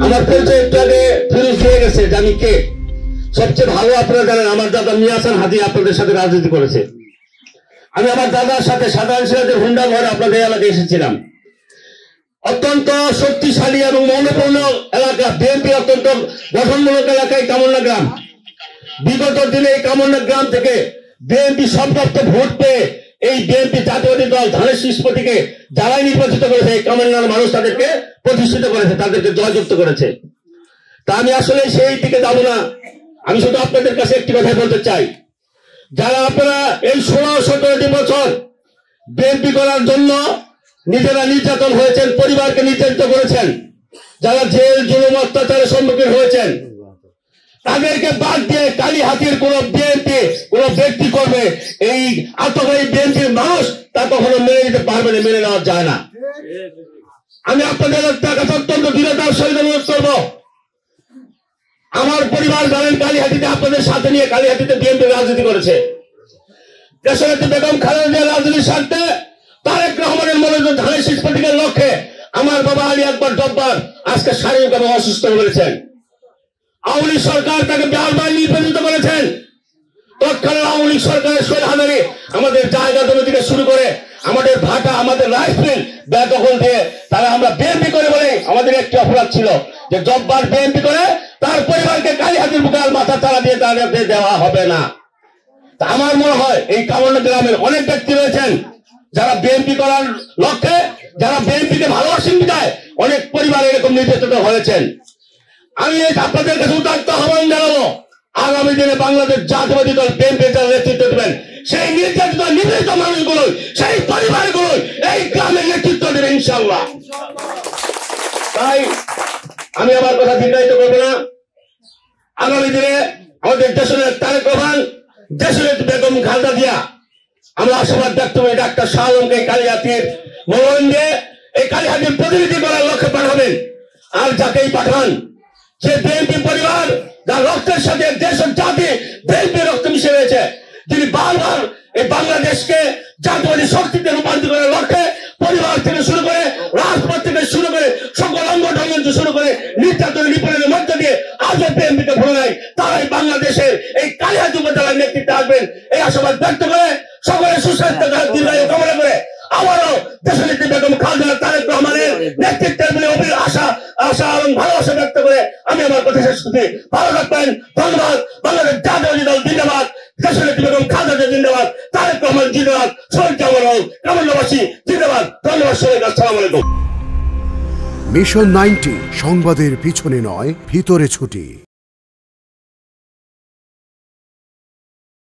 আমার পরিচয় একটু আগে ফিরোজ দিয়ে গেছে যে আমি কে। সবচেয়ে ভালো আপনারা জানেন আমার দাদা মিয়া হাসান হাদি আপনাদের সাথে রাজনীতি করেছে। আমি আমার দাদার সাথে সাধারণ সিরাজের হুন্ডা ঘরে আপনাদের এলাকায় এসেছিলাম। অত্যন্ত শক্তিশালী এবং মৌলপূর্ণ এলাকা, বিএনপি অত্যন্ত গঠনমূলক এলাকায় কামরনা গ্রাম। বিগত দিনে এই কামরনা গ্রাম থেকে বিএনপি সর্বোচ্চ ভোট পেয়ে এই বিএনপি জাতীয়বাদী দল ধানের শীষ প্রতীকে যারাই নির্বাচিত করেছে এই কামরনার মানুষ তাদেরকে প্রতিষ্ঠিত করেছে, তাদেরকে জয়যুক্ত করেছে। তা আমি আসলে সেই দিকে যাব না। আমি শুধু আপনাদের কাছে একটি কথা বলতে চাই, যারা আপনারা এই 16-17টি বছর বিএনপি করার জন্য নিজেরা নির্যাতন হয়েছেন, পরিবারকে নির্যাতিত করেছেন, যারা জেল জুলুম অত্যাচারের সম্মুখীন হয়েছেন, তাদেরকে বাদ দিয়ে কালীহাতির কোন বিএনপি কোন ব্যক্তি করবে এই আতঙ্কবাদী বিএনপির মানুষ তা কখনো মেনে নিতে পারবে না, মেনে নেওয়া যায় না। আমি আপনাদের কাছে অত্যন্ত দৃঢ়তার সহিত অনুরোধ করব, আমার পরিবার জানেন কালীহাতিতে আপনাদের সাথে নিয়ে কালীহাতিতে বিএনপি রাজনীতি করেছে। দেশনেত্রী বেগম খালেদা জিয়ার রাজনীতির স্বার্থে তারেক রহমানের মনোযোগ ধানের শীষ প্রতীকের লক্ষ্যে আমার বাবা আলী আকবর জব্বার আজকে শারীরিকভাবে অসুস্থ হয়ে পড়েছেন। আওয়ামী লীগ সরকার তাকে বারবার নির্বাচিত করেছেন। তৎকালীন আওয়ামী লীগ সরকারের সৈহাদারি আমাদের জায়গা জমি থেকে শুরু করে আমাদের ভাটা, আমাদের রাইস মিল বেদখল দিয়ে তারা আমরা বিএনপি করে বলে আমাদের একটি অপরাধ ছিল যে জব্বার বিএনপি করে তার পরিবারকে কালীহাতির বুকে আর মাথা চালা দিয়ে তাদেরকে দেওয়া হবে না। তা আমার মনে হয় এই কামরনা গ্রামের অনেক ব্যক্তি রয়েছেন যারা বিএনপি করার লক্ষ্যে, যারা বিএনপিকে ভালোবাসেন বিধায় অনেক পরিবার এরকম নির্যাতিত হয়েছেন। আমি আপনাদের কাছে উদাত্ত আহ্বান জানাবো, আগামী দিনে বাংলাদেশ জাতীয়বাদী দল বিএনপি যারা নেতৃত্ব দেবেন সেই নির্যাতিত নিপীড়িত মানুষগুলো, সেই পরিবারগুলো এই গ্রামের নেতৃত্ব দেবে ইনশাআল্লাহ। তাই আমি আমার কথা দীর্ঘায়িত করবো না। আগামী দিনে আমাদের দেশের তারেক রহমান, দেশের বেগম খালেদা জিয়া, আমরা আশাবাদ ব্যক্ত করি ডাক্তার শাহ আলমকে কালীহাতির মনোনয়ন দিয়ে এই কালীহাতির প্রতিনিধি করার লক্ষ্যে পাঠাবেন। আর যাকেই পাঠান, যে বিএনপি পরিবার যার রক্তের সাথে দেশ ও জাতি বিএনপি রক্ত মিশে রয়েছে, যিনি বারবার এই বাংলাদেশকে জাতীয়বাদী শক্তিতে রূপান্তর করার লক্ষ্যে পরিবার থেকে শুরু করে রাজপথ থেকে শুরু করে সকল অঙ্গন শুরু করে নির্যাতন নিপীড়নের মধ্য দিয়ে আজও বিএনপিকে ভুলে নাই, তারাই বাংলাদেশের এই কালীহাতি উপজেলার নেতৃত্বে আসবেন এই আশাবাদ ব্যক্ত করে সকলের সুস্বাস্থ্য দীর্ঘায়ু কামনা করে আবারও দেশনেত্রী বেগম খালেদা জিয়া তারেক রহমানের নেতৃত্বের প্রতি আশা এবং ভালোবাসা ব্যক্ত করে আমি আমার কথা শেষ করছি। ভালো থাকবেন, ধন্যবাদ। বাংলাদেশ জাতীয়বাদী দল জিন্দাবাদ, দেশনেত্রী বেগম খালেদা জিয়া জিন্দাবাদ, তারেক রহমান জিন্দাবাদ, শহীদ জামাল হক কামরুল্লাহবাসী জিন্দাবাদ। ধন্যবাদ সবাইকে, আসসালামু আলাইকুম। মিশন 90 সংবাদের পিছনে নয়, ভিতরে ছুটি।